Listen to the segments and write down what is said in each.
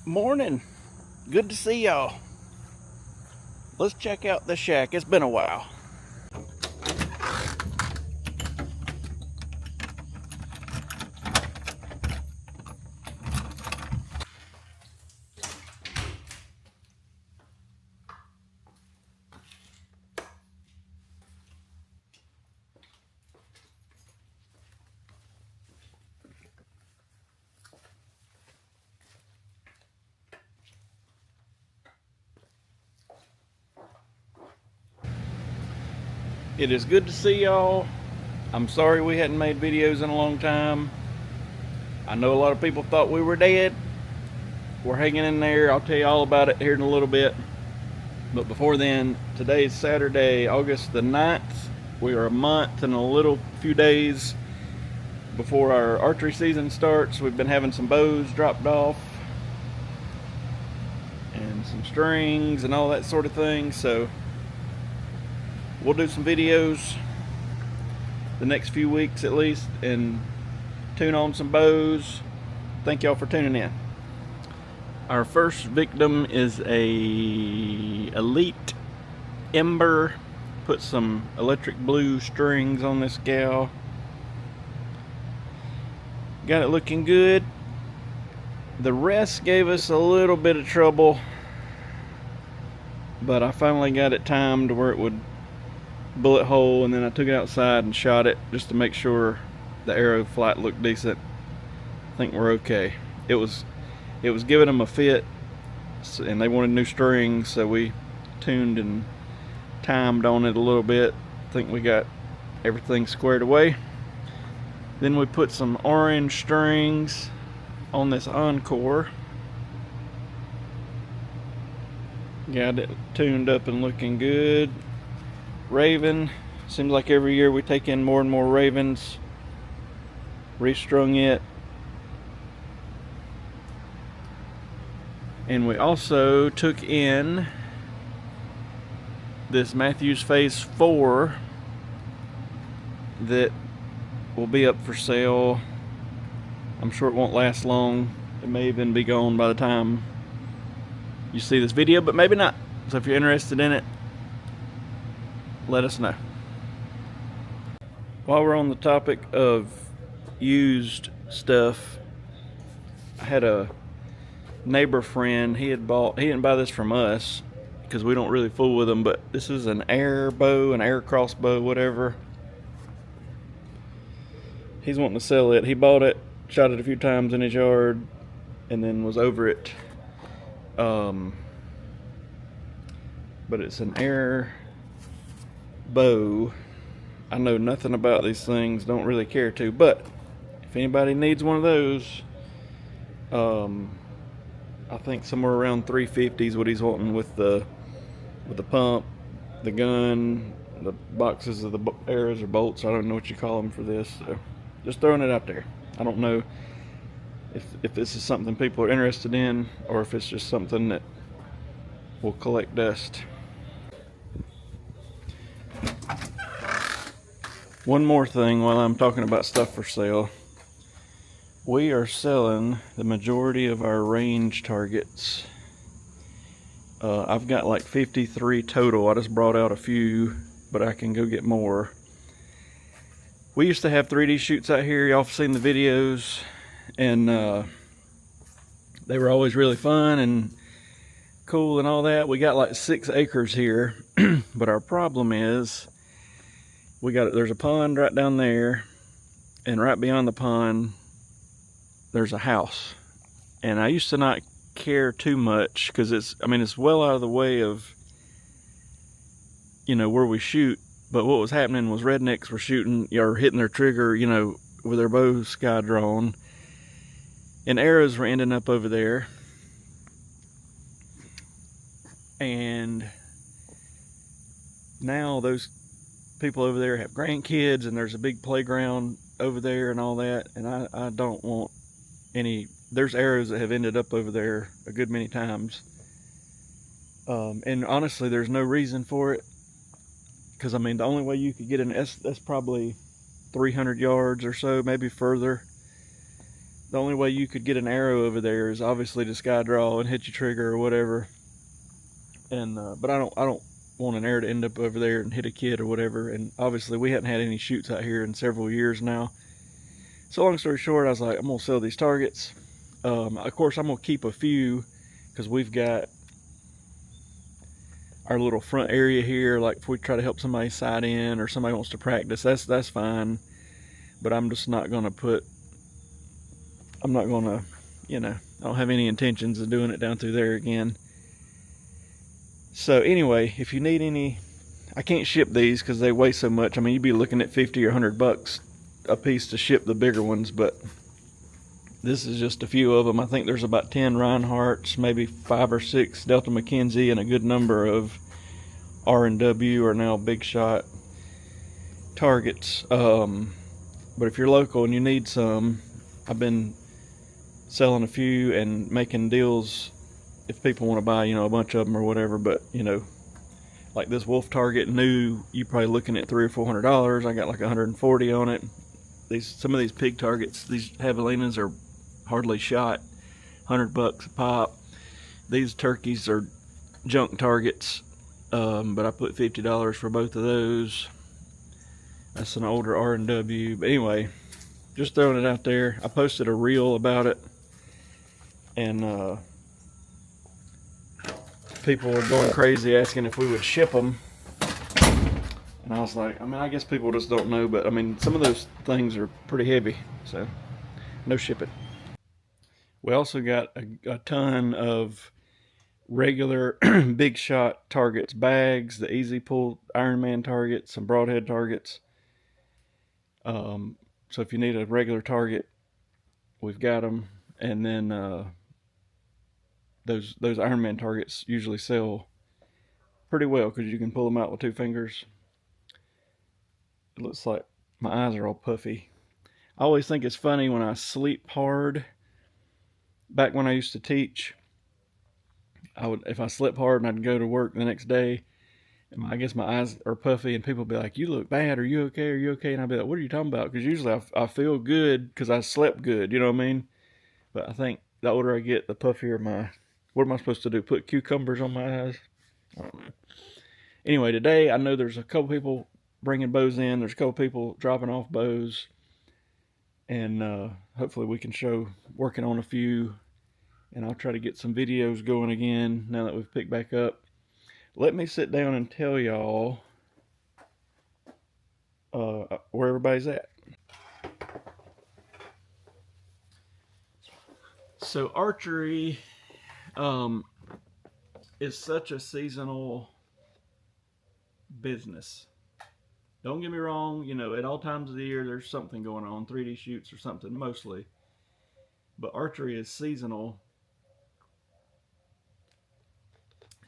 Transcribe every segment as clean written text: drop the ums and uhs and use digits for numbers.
Morning. Good to see y'all. Let's check out the shack. It's been a while. It is good to see y'all. I'm sorry we hadn't made videos in a long time. I know a lot of people thought we were dead. We're hanging in there. I'll tell you all about it here in a little bit. But before then, today is Saturday, August the 9th. We are a month and a little few days before our archery season starts. We've been having some bows dropped off and some strings and all that sort of thing. So we'll do some videos the next few weeks at least and tune on some bows. Thank y'all for tuning in. Our first victim is a Elite Ember. Put some electric blue strings on this gal. Got it looking good. The rest gave us a little bit of trouble, but I finally got it timed where it would bullet hole, and then I took it outside and shot it just to make sure the arrow flight looked decent. I think we're okay. It was giving them a fit, and they wanted new strings, so we tuned and timed on it a little bit. I think we got everything squared away. Then we put some orange strings on this Encore. Got it tuned up and looking good. Raven, seems like every year we take in more and more ravens. Restrung it. And we also took in this Matthews Phase 4 that will be up for sale. I'm sure it won't last long. It may even be gone by the time you see this video, but maybe not. So if you're interested in it, let us know. While we're on the topic of used stuff, I had a neighbor friend. He didn't buy this from us because we don't really fool with them, but this is an air bow, an air crossbow, whatever. He's wanting to sell it. He bought it, shot it a few times in his yard, and then was over it. But it's an air bow. I know nothing about these things, don't really care to, but if anybody needs one of those, I think somewhere around $350 is what he's wanting with the pump, the gun, the boxes of the arrows or bolts. I don't know what you call them for this, so just throwing it out there. I don't know if this is something people are interested in or if it's just something that will collect dust. One more thing while I'm talking about stuff for sale. We are selling the majority of our range targets. I've got like 53 total. I just brought out a few, but I can go get more. We used to have 3D shoots out here. Y'all have seen the videos, and they were always really fun and cool and all that. We got like 6 acres here, but our problem is there's a pond right down there, and right beyond the pond there's a house. And I used to not care too much because it's well out of the way of, where we shoot. But what was happening was rednecks were shooting or hitting their trigger, with their bow sky drawn, and arrows were ending up over there. And now those people over there have grandkids, and there's a big playground over there and all that, and I don't want any. There's arrows that have ended up over there a good many times, and honestly there's no reason for it, because the only way you could get that's probably 300 yards or so, maybe further. the only way you could get an arrow over there is obviously to sky draw and hit your trigger or whatever. And but I don't want an arrow to end up over there and hit a kid or whatever. And obviously we hadn't had any shoots out here in several years now. So long story short, I was like, I'm gonna sell these targets. Of course, I'm gonna keep a few because we've got our little front area here. Like if we try to help somebody sight in or somebody wants to practice, that's fine. But I'm just not gonna you know, I don't have any intentions of doing it down through there again. So anyway, if you need any, I can't ship these because they weigh so much. I mean, you'd be looking at 50 or 100 bucks a piece to ship the bigger ones, but this is just a few of them. I think there's about 10 Reinhardts, maybe 5 or 6 Delta McKenzie, and a good number of R&W or now Big Shot targets. But if you're local and you need some, I've been selling a few and making deals if people want to buy, you know, a bunch of them or whatever. But you know, like this wolf target, new, you're probably looking at $300 or $400. I got like 140 on it. Some of these pig targets, these javelinas are hardly shot, 100 bucks a pop. These turkeys are junk targets, but I put $50 for both of those. That's an older R&W. But anyway, just throwing it out there. I posted a reel about it, and people were going crazy asking if we would ship them. And I was like, I mean, I guess people just don't know, but I mean, some of those things are pretty heavy, so no shipping. We also got a ton of regular Big Shot targets, bags, the easy pull Ironman targets, some broadhead targets. So if you need a regular target, we've got them. And then those Ironman targets usually sell pretty well because you can pull them out with 2 fingers. It looks like my eyes are all puffy. I always think it's funny when I sleep hard. Back when I used to teach, if I slept hard and I'd go to work the next day, and I guess my eyes are puffy, and people would be like, "You look bad. Are you okay? Are you okay?" And I'd be like, "What are you talking about?" Because usually I feel good because I slept good. You know what I mean? But I think the older I get, the puffier my. What am I supposed to do? Put cucumbers on my eyes? I don't know. Anyway, today I know there's a couple people bringing bows in. There's a couple people dropping off bows, and hopefully we can show working on a few. And I'll try to get some videos going again now that we've picked back up. Let me sit down and tell y'all where everybody's at. So archery is such a seasonal business. Don't get me wrong, you know, at all times of the year there's something going on, 3D shoots or something mostly. But archery is seasonal.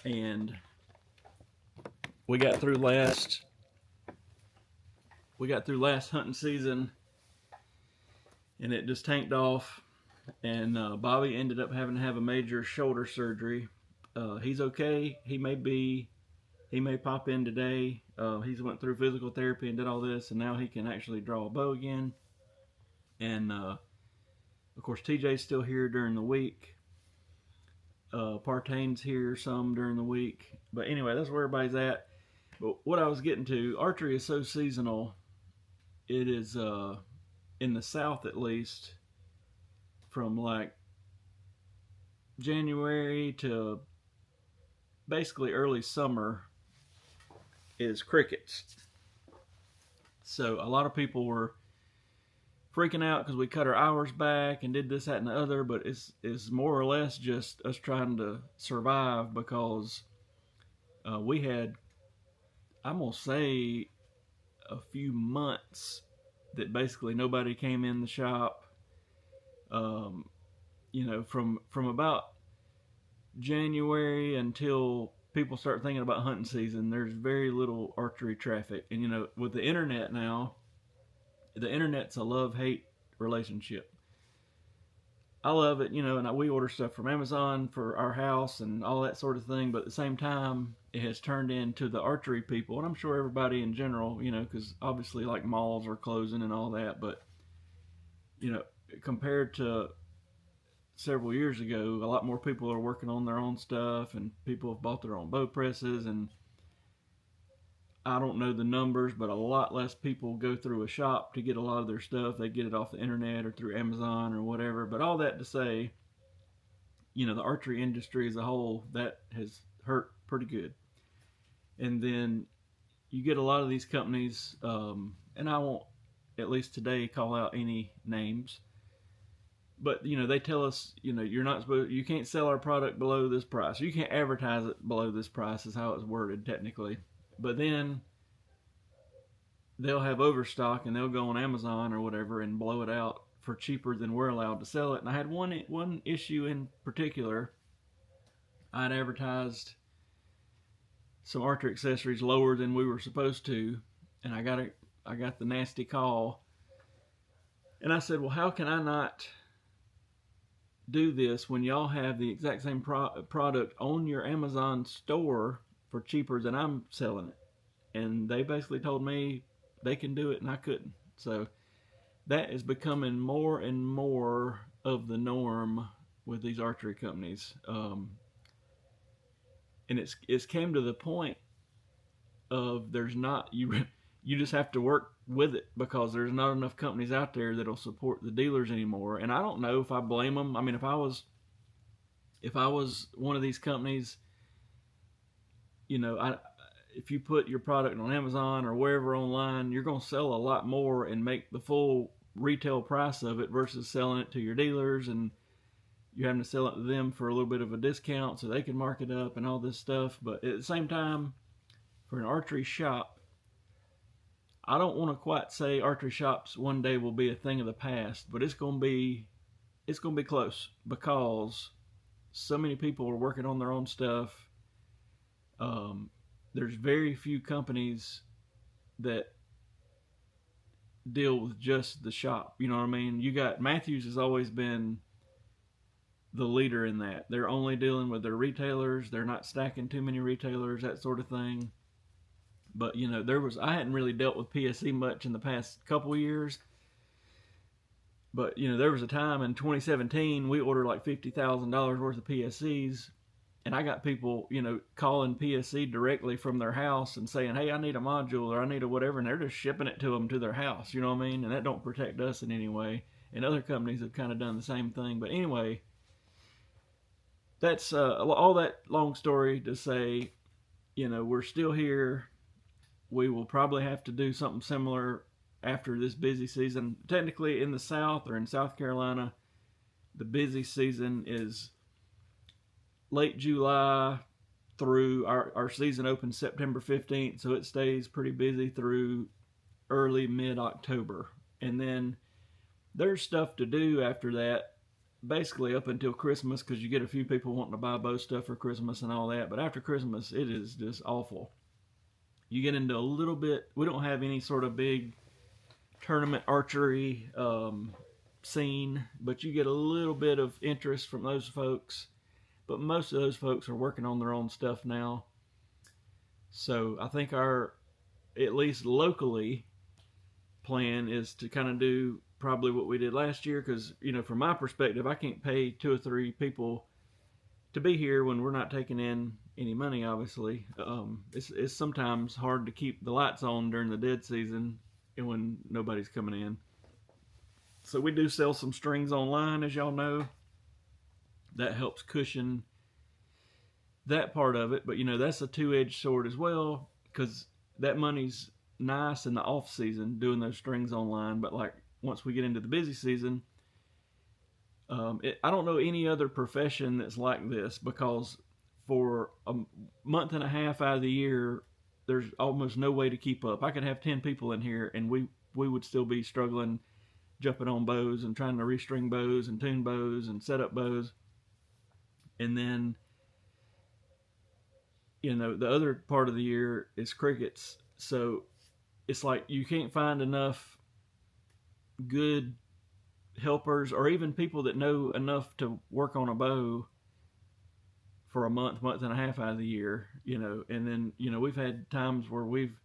And we got through last hunting season, and it just tanked off. And Bobby ended up having to have a major shoulder surgery. He's okay. He may pop in today. He's went through physical therapy and did all this, and now he can actually draw a bow again. And of course, TJ's still here during the week. Partaine's here some during the week. But anyway, that's where everybody's at. But what I was getting to, archery is so seasonal. It is, in the South at least, from like January to basically early summer is crickets. So a lot of people were freaking out because we cut our hours back and did this, that, and the other, but it's more or less just us trying to survive because we had, I'm going to say, a few months that basically nobody came in the shop. You know, from about January until people start thinking about hunting season, there's very little archery traffic. And you know, with the internet now, the internet's a love-hate relationship. I love it, you know, and we order stuff from Amazon for our house and all that sort of thing, but at the same time, it has turned into the archery people, and I'm sure everybody in general, you know, because obviously like malls are closing and all that, but you know, compared to several years ago, a lot more people are working on their own stuff, and people have bought their own bow presses, and I don't know the numbers, but a lot less people go through a shop to get a lot of their stuff. They get it off the internet or through Amazon or whatever. But all that to say, you know, the archery industry as a whole, that has hurt pretty good. And then you get a lot of these companies, and I won't, at least today, call out any names, but you know, they tell us, you know, you can't sell our product below this price. You can't advertise it below this price, is how it's worded technically. But then they'll have overstock, and they'll go on Amazon or whatever and blow it out for cheaper than we're allowed to sell it. And I had one issue in particular. I'd advertised some archery accessories lower than we were supposed to, and I got the nasty call. And I said, well, how can I not do this when y'all have the exact same product on your Amazon store for cheaper than I'm selling it? And they basically told me they can do it and I couldn't. So that is becoming more and more of the norm with these archery companies. And it's came to the point of you just have to work with it, because there's not enough companies out there that'll support the dealers anymore. And I don't know if I blame them. I mean, if I was one of these companies, you know, if you put your product on Amazon or wherever online, you're going to sell a lot more and make the full retail price of it versus selling it to your dealers, and you're having to sell it to them for a little bit of a discount so they can mark it up and all this stuff. But at the same time, for an archery shop, I don't want to quite say archery shops one day will be a thing of the past, but it's going to be close, because so many people are working on their own stuff. There's very few companies that deal with just the shop. You know what I mean? You got Matthews has always been the leader in that. They're only dealing with their retailers. They're not stacking too many retailers, that sort of thing. But you know, I hadn't really dealt with PSE much in the past couple years. But you know, there was a time in 2017 we ordered like $50,000 worth of PSEs, and I got people, you know, calling PSE directly from their house and saying, "Hey, I need a module or I need a whatever," and they're just shipping it to them to their house. You know what I mean? And that don't protect us in any way. And other companies have kind of done the same thing. But anyway, that's all that long story to say, you know, we're still here. We will probably have to do something similar after this busy season. Technically, in the South or in South Carolina, the busy season is late July through our season opens September 15th, so it stays pretty busy through early mid-October. And then there's stuff to do after that, basically up until Christmas, because you get a few people wanting to buy bow stuff for Christmas and all that. But after Christmas, it is just awful. You get into a little bit, we don't have any sort of big tournament archery scene, but you get a little bit of interest from those folks. But most of those folks are working on their own stuff now. So I think our, at least locally, plan is to kind of do probably what we did last year, because, you know, from my perspective, I can't pay 2 or 3 people to be here when we're not taking in any money, obviously. It's sometimes hard to keep the lights on during the dead season and when nobody's coming in. So we do sell some strings online, as y'all know. That helps cushion that part of it. But, you know, that's a two-edged sword as well, because that money's nice in the off season doing those strings online. But, like, once we get into the busy season, I don't know any other profession that's like this, because for a month and a half out of the year, there's almost no way to keep up. I could have 10 people in here, and we would still be struggling jumping on bows and trying to restring bows and tune bows and set up bows. And then, you know, the other part of the year is crickets. So it's like you can't find enough good helpers or even people that know enough to work on a bow for a month and a half out of the year, you know. And then, you know, we've had times where we've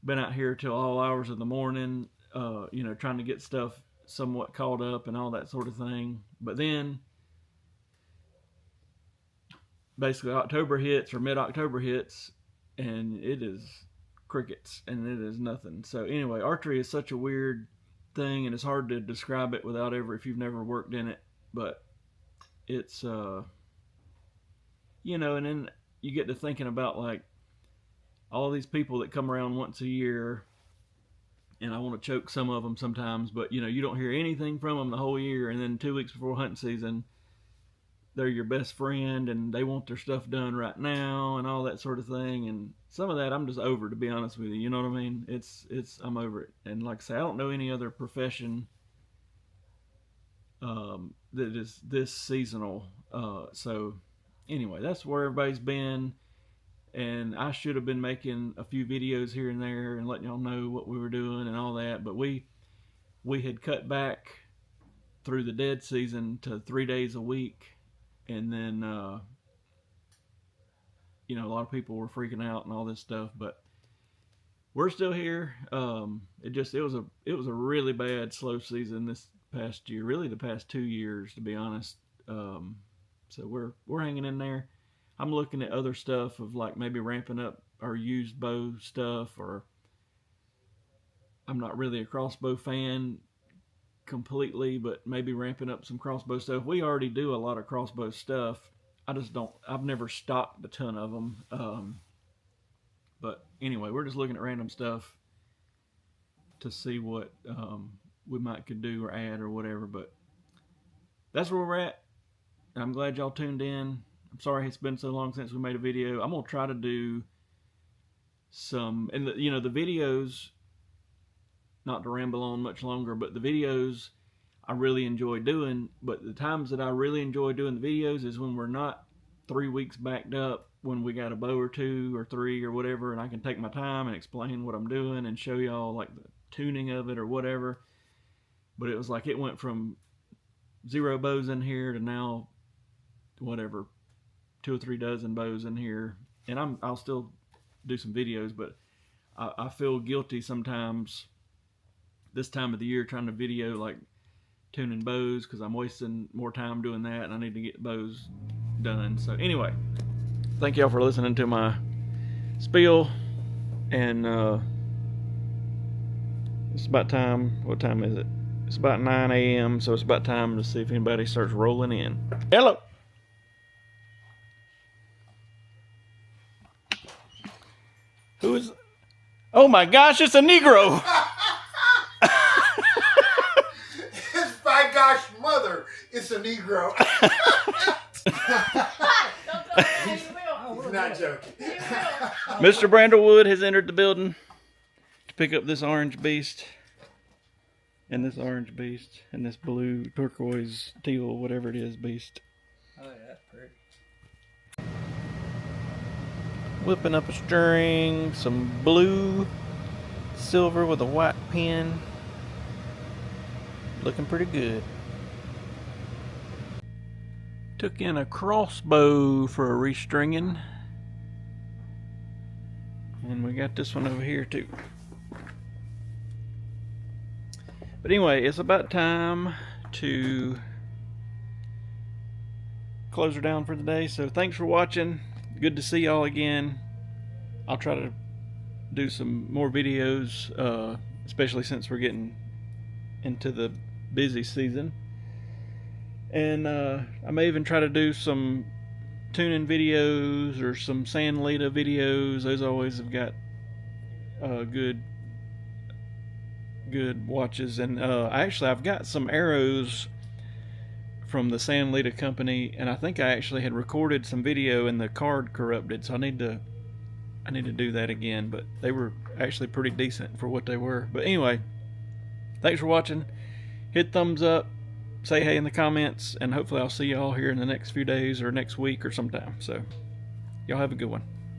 been out here till all hours of the morning, you know, trying to get stuff somewhat caught up and all that sort of thing. But then basically October hits, or mid-October hits, and it is crickets, and it is nothing. So anyway, archery is such a weird thing, and it's hard to describe it without if you've never worked in it. But it's you know, and then you get to thinking about like all these people that come around once a year, and I want to choke some of them sometimes, but you know, you don't hear anything from them the whole year, and then 2 weeks before hunting season, they're your best friend, and they want their stuff done right now, and all that sort of thing. And some of that I'm just over, to be honest with you. You know what I mean? I'm over it. And like I say, I don't know any other profession that is this seasonal. So anyway, that's where everybody's been. And I should have been making a few videos here and there and letting y'all know what we were doing and all that. But we had cut back through the dead season to 3 days a week. And then, you know, a lot of people were freaking out and all this stuff, but we're still here. It was a really bad slow season this past year, really the past 2 years, to be honest. So we're hanging in there. I'm looking at other stuff of like maybe ramping up our used bow stuff, or I'm not really a crossbow fan completely, but maybe ramping up some crossbow stuff. We already do a lot of crossbow stuff. I've never stocked a ton of them. But anyway, we're just looking at random stuff to see what we could do or add or whatever. But that's where we're at. I'm glad y'all tuned in. I'm sorry it's been so long since we made a video. I'm gonna try to do some, and the videos, not to ramble on much longer, but the videos I really enjoy doing. But the times that I really enjoy doing the videos is when we're not 3 weeks backed up, when we got a bow or 2 or 3 or whatever, and I can take my time and explain what I'm doing and show y'all like the tuning of it or whatever. But it was like it went from 0 bows in here to now whatever, 2 or 3 dozen bows in here. And I'll still do some videos, but I feel guilty sometimes this time of the year trying to video like tuning bows, because I'm wasting more time doing that, and I need to get bows done. So anyway, thank y'all for listening to my spiel, and it's about time. What time is it? It's about 9 a.m. so it's about time to see if anybody starts rolling in. Hello. Who is? Oh my gosh, it's a negro. It's my gosh mother. It's a negro. He's not joking. Mr. Brandlewood has entered the building to pick up this orange beast, and this orange beast, and this blue, turquoise, teal, whatever it is, beast. Oh yeah, that's pretty. Whipping up a string, some blue, silver with a white pin. Looking pretty good. Took in a crossbow for a restringing. And we got this one over here too. But anyway, it's about time to close her down for the day. So thanks for watching. Good to see y'all again. I'll try to do some more videos, especially since we're getting into the busy season. And I may even try to do some tuning videos or some sand Lita videos. Those always have got good watches. And I've got some arrows from the San Lita company, and I think I actually had recorded some video and the card corrupted, so I need to do that again. But they were actually pretty decent for what they were. But anyway, thanks for watching. Hit thumbs up, say hey in the comments, and hopefully I'll see y'all here in the next few days or next week or sometime. So y'all have a good one.